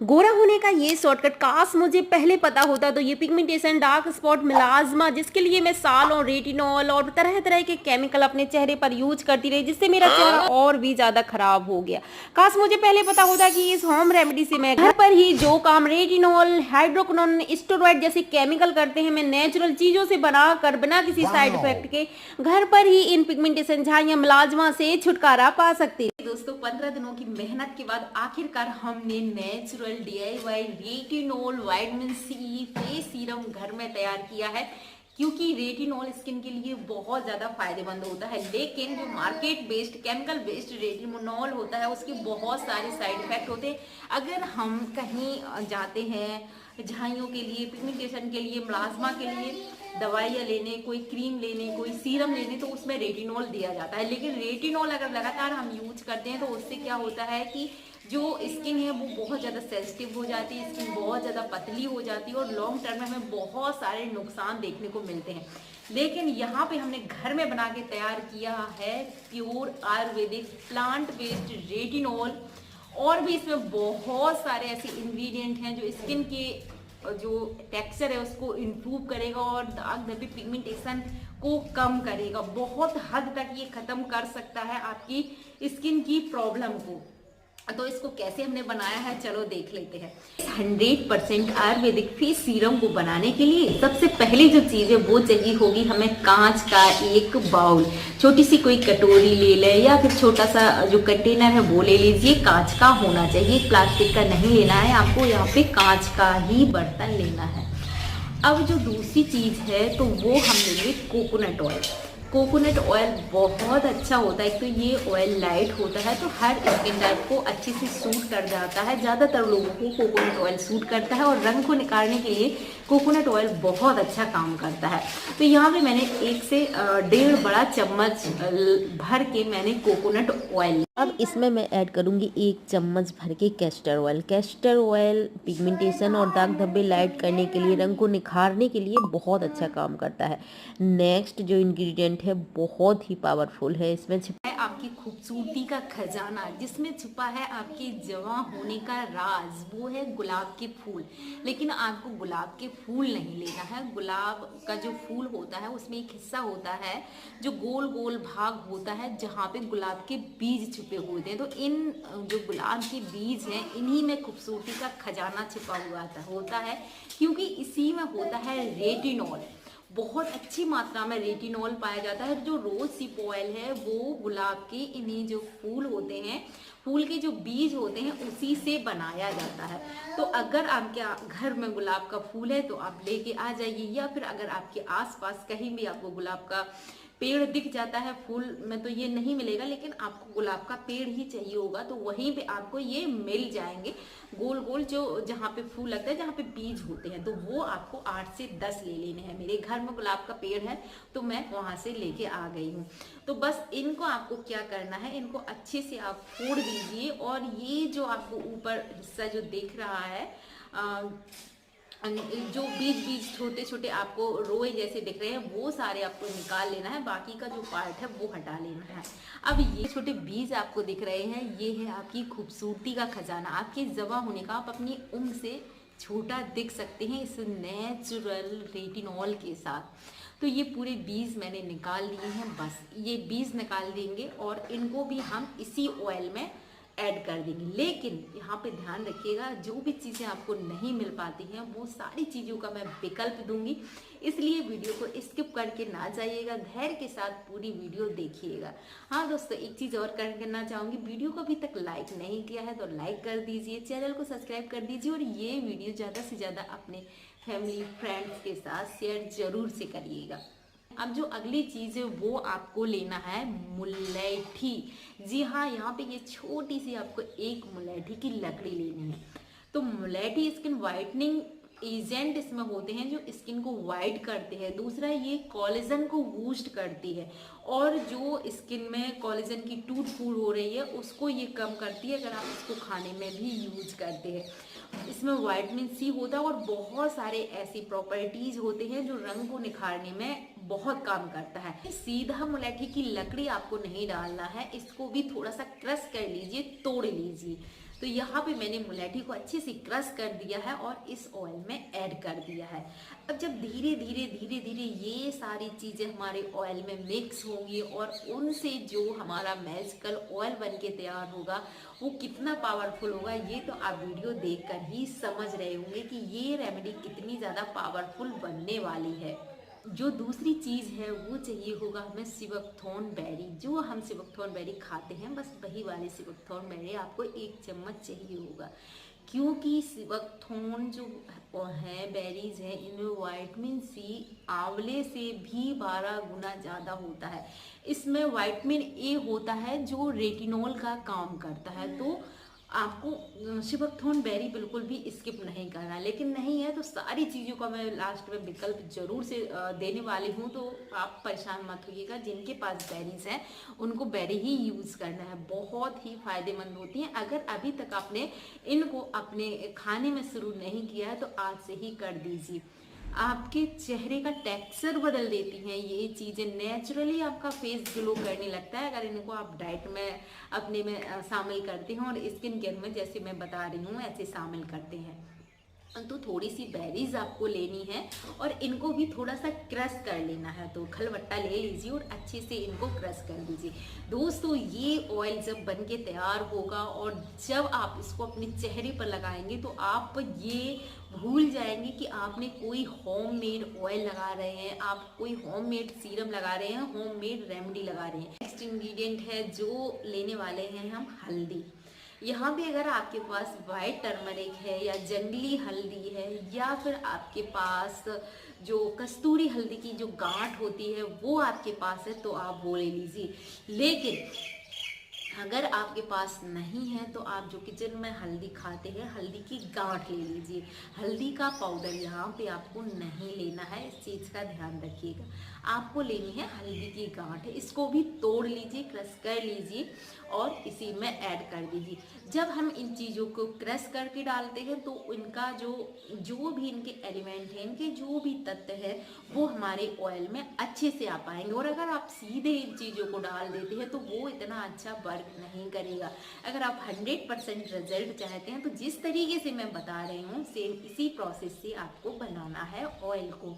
गोरा होने का ये शॉर्टकट काश मुझे पहले पता होता तो ये पिगमेंटेशन, डार्क स्पॉट, मिलाज्मा, जिसके लिए मैं सालों रेटिनॉल और तरह तरह के केमिकल अपने चेहरे पर यूज करती रही, जिससे मेरा चेहरा और भी ज्यादा खराब हो गया। काश मुझे पहले पता होता कि इस होम रेमेडी से मैं घर पर ही जो काम रेटिनॉल, हाइड्रोक्विनोन, स्टेरॉइड जैसे केमिकल करते हैं, मैं नेचुरल चीजों से बनाकर बिना किसी साइड इफेक्ट के घर पर ही इन पिगमेंटेशन, झाइयां, मिलाज्मा से छुटकारा पा सकती। दोस्तों 15 दिनों की मेहनत के बाद आखिरकार हमने natural DIY retinol vitamin C face serum घर में तैयार किया है। क्योंकि रेटिनॉल स्किन के लिए बहुत ज़्यादा फायदेमंद होता है, लेकिन जो market based chemical based retinol होता है उसके बहुत सारे साइड इफेक्ट होते हैं। अगर हम कहीं जाते हैं झाइयों के लिए, पिगमेंटेशन के लिए, मिलाज्मा के लिए दवाइयाँ लेने, कोई क्रीम लेने, कोई सीरम लेने, तो उसमें रेटिनॉल दिया जाता है। लेकिन रेटिनॉल अगर लगातार हम यूज करते हैं तो उससे क्या होता है कि जो स्किन है वो बहुत ज़्यादा सेंसिटिव हो जाती है, स्किन बहुत ज़्यादा पतली हो जाती है और लॉन्ग टर्म में हमें बहुत सारे नुकसान देखने को मिलते हैं। लेकिन यहाँ पे हमने घर में बना के तैयार किया है pure Ayurvedic plant based retinol. और भी इसमें बहुत सारे ऐसे इंग्रेडिएंट हैं जो स्किन के जो टेक्सचर है उसको इम्प्रूव करेगा और दाग धब्बे, पिगमेंटेशन को कम करेगा। बहुत हद तक ये खत्म कर सकता है आपकी स्किन की प्रॉब्लम को। तो इसको कैसे हमने बनाया है चलो देख लेते हैं। 100% आयुर्वेदिक फेस सीरम को बनाने के लिए सबसे पहले जो चीज़ है वो चाहिए होगी हमें कांच का एक बाउल। छोटी सी कोई कटोरी ले लें या फिर छोटा सा जो कंटेनर है वो ले लीजिए। कांच का होना चाहिए, प्लास्टिक का नहीं लेना है आपको, यहाँ पे कांच का ही बर्तन लेना है। अब जो दूसरी चीज़ है तो वो हम लेंगे कोकोनट ऑयल। कोकोनट ऑयल बहुत अच्छा होता है। एक तो ये ऑयल लाइट होता है तो हर स्किन टाइप को अच्छे से सूट कर जाता है। ज़्यादातर लोगों को कोकोनट ऑयल सूट करता है और रंग को निकालने के लिए कोकोनट ऑयल बहुत अच्छा काम करता है। तो यहाँ पे मैंने 1 से 1.5 बड़ा चम्मच भर के मैंने कोकोनट ऑयल। अब इसमें मैं ऐड करूँगी 1 चम्मच भर के castor oil. Castor oil pigmentation और दाग धब्बे लाइट करने के लिए, रंग को निखारने के लिए बहुत अच्छा काम करता है। नेक्स्ट जो इंग्रेडिएंट है बहुत ही पावरफुल है, इसमें छिपा है आपकी खूबसूरती का खजाना, जिसमें छुपा है आपके जवां होने का राज, वो है गुलाब के फूल। लेकिन आपको गुलाब के फूल नहीं लेना है। गुलाब का जो फूल होता है उसमें एक हिस्सा होता है जो गोल गोल भाग होता है जहाँ पे गुलाब के बीज छुपे होते हैं। तो इन जो गुलाब के बीज हैं इन्हीं में खूबसूरती का खजाना छिपा हुआ होता है, क्योंकि इसी में होता है रेटिनॉल। बहुत अच्छी मात्रा में रेटिनॉल पाया जाता है। जो रोज सिप ऑयल है वो गुलाब के इन्हीं जो फूल होते हैं, फूल के जो बीज होते हैं उसी से बनाया जाता है। तो अगर आपके घर में गुलाब का फूल है तो आप लेके आ जाइए, या फिर अगर आपके आसपास कहीं भी आपको गुलाब का पेड़ दिख जाता है, फूल में तो ये नहीं मिलेगा, लेकिन आपको गुलाब का पेड़ ही चाहिए होगा तो वहीं पे आपको ये मिल जाएंगे। गोल गोल जो जहाँ पे फूल लगता है, जहाँ पे बीज होते हैं, तो वो आपको 8 से 10 ले लेने हैं। मेरे घर में गुलाब का पेड़ है तो मैं वहां से लेके आ गई हूँ। तो बस इनको आपको क्या करना है, इनको अच्छे से आप फोड़ दीजिए। और ये जो आपको ऊपर हिस्सा जो दिख रहा है, जो बीज छोटे छोटे आपको रोए जैसे दिख रहे हैं, वो सारे आपको निकाल लेना है। बाकी का जो पार्ट है वो हटा लेना है। अब ये छोटे बीज आपको दिख रहे हैं, ये है आपकी खूबसूरती का खजाना, आपके जवा होने का। आप अपनी उम्र से छोटा दिख सकते हैं इस नेचुरल रेटिनॉल के साथ। तो ये पूरे बीज मैंने निकाल लिए हैं। बस ये बीज निकाल देंगे और इनको भी हम इसी ऑयल में ऐड कर देंगे। लेकिन यहाँ पे ध्यान रखिएगा, जो भी चीज़ें आपको नहीं मिल पाती हैं वो सारी चीज़ों का मैं विकल्प दूंगी, इसलिए वीडियो को स्किप करके ना जाइएगा, धैर्य के साथ पूरी वीडियो देखिएगा। हाँ दोस्तों, एक चीज़ और करना चाहूँगी, वीडियो को अभी तक लाइक नहीं किया है तो लाइक कर दीजिए, चैनल को सब्सक्राइब कर दीजिए और ये वीडियो ज़्यादा से ज़्यादा अपने फैमिली फ्रेंड्स के साथ शेयर जरूर से करिएगा। अब जो अगली चीज़ है वो आपको लेना है मुलैठी। जी हाँ, यहाँ पे ये छोटी सी आपको एक मुलैठी की लकड़ी लेनी है। तो मुलैठी स्किन वाइटनिंग एजेंट इसमें होते हैं जो स्किन को वाइट करते हैं। दूसरा, ये कोलेजन को बूस्ट करती है और जो स्किन में कोलेजन की टूट फूट हो रही है उसको ये कम करती है, अगर आप इसको खाने में भी यूज करते हैं। इसमें विटामिन C होता है और बहुत सारे ऐसी प्रॉपर्टीज होते हैं जो रंग को निखारने में बहुत काम करता है। सीधा मुलैठी की लकड़ी आपको नहीं डालना है, इसको भी थोड़ा सा क्रश कर लीजिए, तोड़ लीजिए। तो यहाँ पे मैंने मुलेठी को अच्छे से क्रश कर दिया है और इस ऑयल में ऐड कर दिया है। अब जब धीरे धीरे ये सारी चीज़ें हमारे ऑयल में मिक्स होंगी और उनसे जो हमारा मैजिकल ऑयल बन के तैयार होगा वो कितना पावरफुल होगा, ये तो आप वीडियो देखकर ही समझ रहे होंगे कि ये रेमेडी कितनी ज़्यादा पावरफुल बनने वाली है। जो दूसरी चीज़ है वो चाहिए होगा हमें सिवकथॉर्न बेरी। जो हम सिवकथॉर्न बेरी खाते हैं बस वही वाली सिवकथॉर्न बेरी आपको 1 चम्मच चाहिए होगा, क्योंकि सिवकथॉर्न जो है बेरीज हैं इनमें विटामिन सी आंवले से भी 12 गुना ज़्यादा होता है। इसमें विटामिन ए होता है जो रेटिनॉल का काम करता है। तो आपको सिवकथॉर्न बेरी बिल्कुल भी स्किप नहीं करना, लेकिन नहीं है तो सारी चीज़ों का मैं लास्ट में विकल्प जरूर से देने वाली हूँ, तो आप परेशान मत होइएगा। जिनके पास बेरीज हैं उनको बेरी ही यूज़ करना है, बहुत ही फायदेमंद होती हैं। अगर अभी तक आपने इनको अपने खाने में शुरू नहीं किया है तो आज से ही कर दीजिए। आपके चेहरे का टेक्सचर बदल देती हैं ये चीज़ें, नेचुरली आपका फेस ग्लो करने लगता है अगर इनको आप डाइट में अपने में शामिल करते हैं और स्किन केयर में जैसे मैं बता रही हूँ ऐसे शामिल करते हैं। तो थोड़ी सी बेरीज आपको लेनी है और इनको भी थोड़ा सा क्रश कर लेना है, तो खलबट्टा ले लीजिए और अच्छे से इनको क्रश कर दीजिए। दोस्तों ये ऑयल जब बन के तैयार होगा और जब आप इसको अपने चेहरे पर लगाएंगे तो आप ये भूल जाएंगे कि आपने कोई होममेड ऑयल लगा रहे हैं, आप कोई होममेड सीरम लगा रहे हैं, होममेड रेमेडी लगा रहे हैं। नेक्स्ट इंग्रेडिएंट है जो लेने वाले हैं हम हल्दी। यहाँ पे अगर आपके पास वाइट टर्मरिक है या जंगली हल्दी है या फिर आपके पास जो कस्तूरी हल्दी की जो गांठ होती है वो आपके पास है तो आप वो ले लीजिए। लेकिन अगर आपके पास नहीं है तो आप जो किचन में हल्दी खाते हैं हल्दी की गांठ ले लीजिए। हल्दी का पाउडर यहाँ पे आपको नहीं लेना है, इस चीज़ का ध्यान रखिएगा। आपको लेनी है हल्दी की गांठ, इसको भी तोड़ लीजिए, क्रश कर लीजिए और इसी में ऐड कर दीजिए। जब हम इन चीज़ों को क्रश करके डालते हैं तो इनका जो भी इनके एलिमेंट हैं, इनके जो भी तत्व है वो हमारे ऑयल में अच्छे से आ पाएंगे। और अगर आप सीधे इन चीज़ों को डाल देते हैं तो वो इतना अच्छा वर्क नहीं करेगा। अगर आप 100% रिजल्ट चाहते हैं तो जिस तरीके से मैं बता रही हूँ सेम इसी प्रोसेस से आपको बनाना है ऑयल को।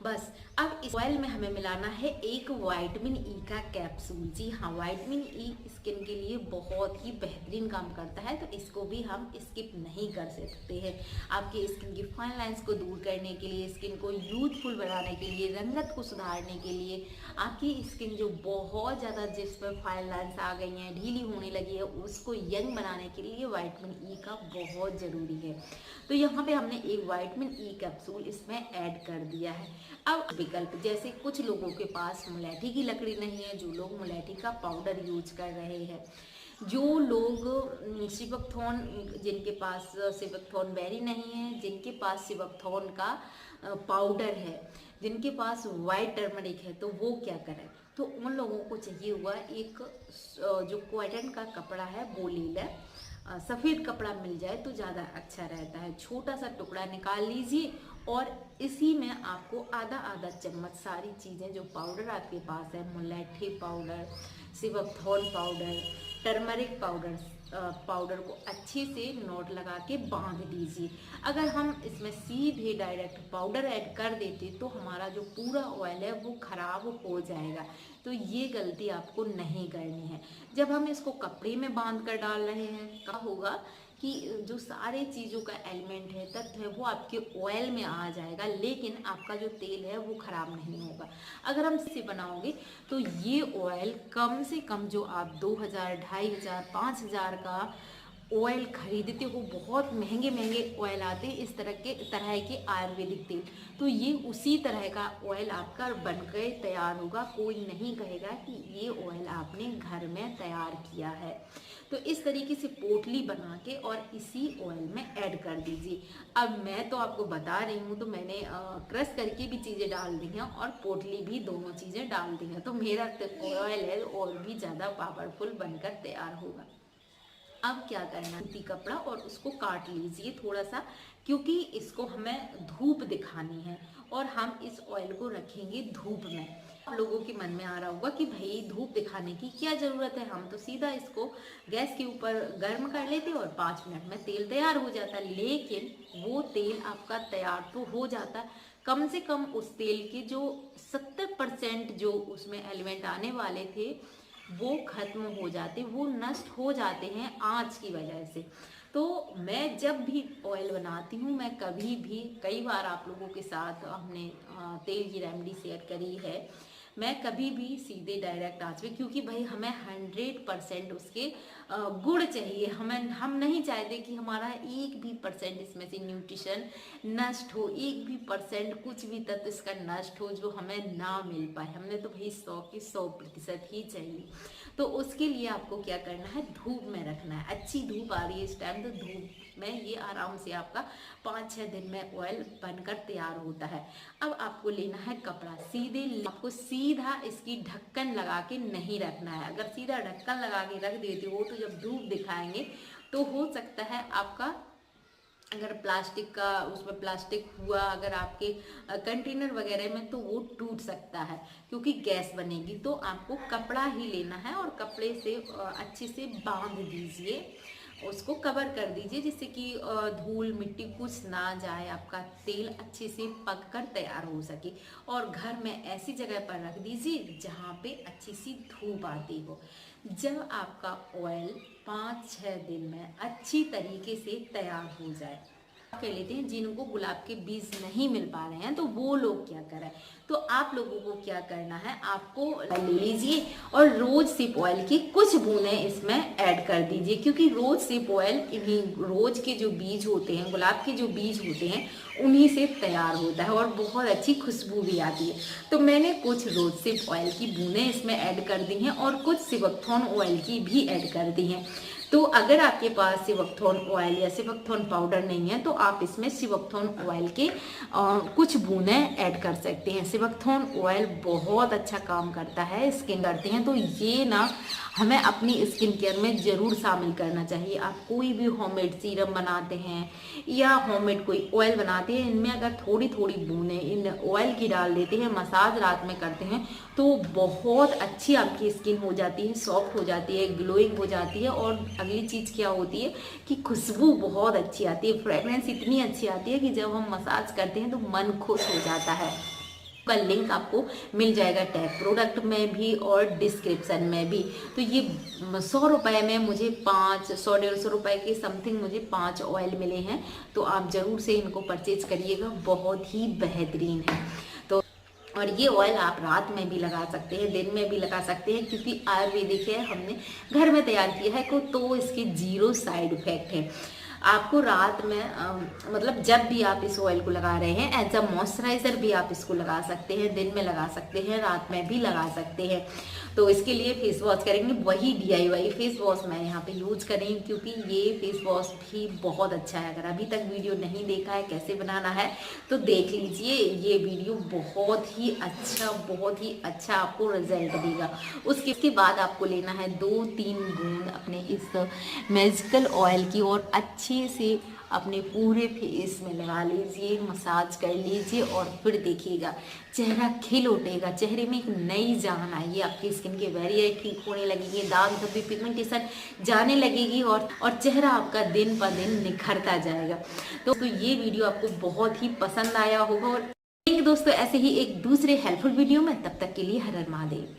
बस अब इस ऑयल में हमें मिलाना है एक विटामिन ई का कैप्सूल। जी हाँ, विटामिन ई स्किन के लिए बहुत ही बेहतरीन काम करता है, तो इसको भी हम स्किप नहीं कर सकते हैं। आपके स्किन की फाइन लाइंस को दूर करने के लिए, स्किन को यूथफुल बनाने के लिए, रंगत को सुधारने के लिए, आपकी स्किन जो बहुत ज़्यादा जिस पर फाइन लाइंस आ गई हैं, ढीली होने लगी है, उसको यंग बनाने के लिए विटामिन ई का बहुत ज़रूरी है। तो यहाँ पे हमने एक विटामिन ई कैप्सूल इसमें ऐड कर दिया है। अब विकल्प, जैसे कुछ लोगों के पास मुलेठी की लकड़ी नहीं है, जो लोग मुलेठी का पाउडर यूज कर रहे हैं, जो लोग सिवकथॉर्न, जिनके पास सिवकथॉर्न बेरी नहीं है, जिनके पास सिवकथॉर्न का पाउडर है, जिनके पास वाइट टर्मरिक है, तो वो क्या करें। तो उन लोगों को चाहिए हुआ एक जो कॉटन का कपड़ा है वो ले लें। सफ़ेद कपड़ा मिल जाए तो ज़्यादा अच्छा रहता है। छोटा सा टुकड़ा निकाल लीजिए और इसी में आपको आधा आधा चम्मच सारी चीज़ें जो पाउडर आपके पास है, मुलेठी पाउडर, सिवकथॉर्न पाउडर, टर्मरिक पाउडर को अच्छे से नोट लगा के बांध दीजिए। अगर हम इसमें सीधे डायरेक्ट पाउडर ऐड कर देते तो हमारा जो पूरा ऑयल है वो खराब हो जाएगा, तो ये गलती आपको नहीं करनी है। जब हम इसको कपड़े में बांध कर डाल रहे हैं क्या होगा कि जो सारे चीज़ों का एलिमेंट है, तत्व है, वो आपके ऑयल में आ जाएगा, लेकिन आपका जो तेल है वो ख़राब नहीं होगा। अगर हम इससे बनाओगे तो ये ऑयल कम से कम जो आप 2000, 2500, 5000 का ऑयल खरीदते हो, बहुत महंगे महंगे ऑयल आते हैं इस तरह के आयुर्वेदिक तेल, तो ये उसी तरह का ऑयल आपका बन के तैयार होगा। कोई नहीं कहेगा कि ये ऑयल आपने घर में तैयार किया है। तो इस तरीके से पोटली बना के और इसी ऑयल में ऐड कर दीजिए। अब मैं तो आपको बता रही हूँ, तो मैंने क्रश करके भी चीज़ें डाल दी हैं और पोटली भी, दोनों चीज़ें डाल दी हैं, तो मेरा ऑयल है और भी ज़्यादा पावरफुल बनकर तैयार होगा। अब क्या करना, सूती कपड़ा और उसको काट लीजिए थोड़ा सा, क्योंकि इसको हमें धूप दिखानी है और हम इस ऑयल को रखेंगे धूप में। आप लोगों के मन में आ रहा होगा कि भाई धूप दिखाने की क्या जरूरत है, हम तो सीधा इसको गैस के ऊपर गर्म कर लेते और 5 मिनट में तेल तैयार हो जाता। लेकिन वो तेल आपका तैयार तो हो जाता, कम से कम उस तेल के जो 70% जो उसमें एलिमेंट आने वाले थे वो खत्म हो जाते, वो नष्ट हो जाते हैं आँच की वजह से। तो मैं जब भी ऑयल बनाती हूँ, मैं कभी भी, कई बार आप लोगों के साथ हमने तेल की रेमेडी शेयर करी है, मैं कभी भी सीधे डायरेक्ट आंच पे, क्योंकि भाई हमें 100% उसके गुण चाहिए। हम नहीं चाहते कि हमारा 1% इसमें से न्यूट्रिशन नष्ट हो, 1% कुछ भी तत्व इसका नष्ट हो जो हमें ना मिल पाए। हमने तो भाई 100 की 100% ही चाहिए। तो उसके लिए आपको क्या करना है, धूप में रखना है। अच्छी धूप आ रही है इस टाइम, तो धूप में ये आराम से आपका 5-6 दिन में ऑयल बनकर तैयार होता है। अब आपको लेना है कपड़ा, आपको सीधा इसकी ढक्कन लगा के नहीं रखना है। अगर सीधा ढक्कन लगा के रख देते हो तो जब धूप दिखाएंगे तो हो सकता है आपका, अगर प्लास्टिक का उसमें प्लास्टिक हुआ अगर आपके कंटेनर वगैरह में, तो वो टूट सकता है क्योंकि गैस बनेगी। तो आपको कपड़ा ही लेना है और कपड़े से अच्छे से बांध दीजिए, उसको कवर कर दीजिए जिससे कि धूल मिट्टी कुछ ना जाए, आपका तेल अच्छे से पक कर तैयार हो सके। और घर में ऐसी जगह पर रख दीजिए जहाँ पे अच्छी सी धूप आती हो। जब आपका ऑयल 5-6 दिन में अच्छी तरीके से तैयार हो जाए, कह लेते हैं जिनको गुलाब के बीज नहीं मिल पा रहे हैं तो वो लोग क्या करें, तो आप लोगों को क्या करना है, आपको ले लीजिए और रोज सिप ऑयल की कुछ बूंदें इसमें ऐड कर दीजिए, क्योंकि रोज सिप ऑयल इन्हीं रोज के जो बीज होते हैं, गुलाब के जो बीज होते हैं, उन्हीं से तैयार होता है और बहुत अच्छी खुशबू भी आती है। तो मैंने कुछ रोज सिप ऑयल की बूंदें इसमें ऐड कर दी हैं और कुछ सिवकथॉर्न ऑयल की भी ऐड कर दी हैं। तो अगर आपके पास सिवकथॉर्न ऑयल या सिवकथॉर्न पाउडर नहीं है तो आप इसमें सिवकथॉर्न ऑयल के कुछ बूंदें ऐड कर सकते हैं। सिवकथॉर्न ऑयल बहुत अच्छा काम करता है, स्किन करते हैं, तो ये ना हमें अपनी स्किन केयर में ज़रूर शामिल करना चाहिए। आप कोई भी होममेड सीरम बनाते हैं या होममेड कोई ऑयल बनाते हैं, इनमें अगर थोड़ी थोड़ी बूंदें इन ऑयल की डाल देते हैं, मसाज रात में करते हैं, तो बहुत अच्छी आपकी स्किन हो जाती है, सॉफ्ट हो जाती है, ग्लोइंग हो जाती है। और अगली चीज़ क्या होती है कि खुशबू बहुत अच्छी आती है, फ्रेगरेंस इतनी अच्छी आती है कि जब हम मसाज करते हैं तो मन खुश हो जाता है। का लिंक आपको मिल जाएगा टैग प्रोडक्ट में भी और डिस्क्रिप्शन में भी। तो ये 100 रुपये में मुझे 100-150 रुपये के समथिंग मुझे 5 ऑयल मिले हैं, तो आप ज़रूर से इनको परचेज करिएगा, बहुत ही बेहतरीन है। तो और ये ऑयल आप रात में भी लगा सकते हैं, दिन में भी लगा सकते हैं, क्योंकि आयुर्वेदिक है, हमने घर में तैयार किया है, तो इसके 0 साइड इफेक्ट है। आपको रात में मतलब जब भी आप इस ऑयल को लगा रहे हैं, एज अ मॉइस्चराइजर भी आप इसको लगा सकते हैं, दिन में लगा सकते हैं, रात में भी लगा सकते हैं। तो इसके लिए फेस वॉश करेंगे, वही DIY फेस वॉश मैं यहाँ पे यूज करेंगी, क्योंकि ये फेस वॉश भी बहुत अच्छा है। अगर अभी तक वीडियो नहीं देखा है कैसे बनाना है तो देख लीजिए, ये वीडियो बहुत ही अच्छा आपको रिजल्ट देगा। उसके बाद आपको लेना है 2-3 बूंद अपने इस मैजिकल ऑयल की और अच्छे से अपने पूरे फेस में लगा लीजिए, मसाज कर लीजिए और फिर देखिएगा चेहरा खिल उठेगा, चेहरे में एक नई जान आएगी, आपकी स्किन के बैरियर ठीक होने लगेंगे, दाग धब्बे पिगमेंटेशन जाने लगेगी और चेहरा आपका दिन ब दिन निखरता जाएगा। तो ये वीडियो आपको बहुत ही पसंद आया होगा और दोस्तों ऐसे ही एक दूसरे हेल्पफुल वीडियो में, तब तक के लिए हर हर महादेव।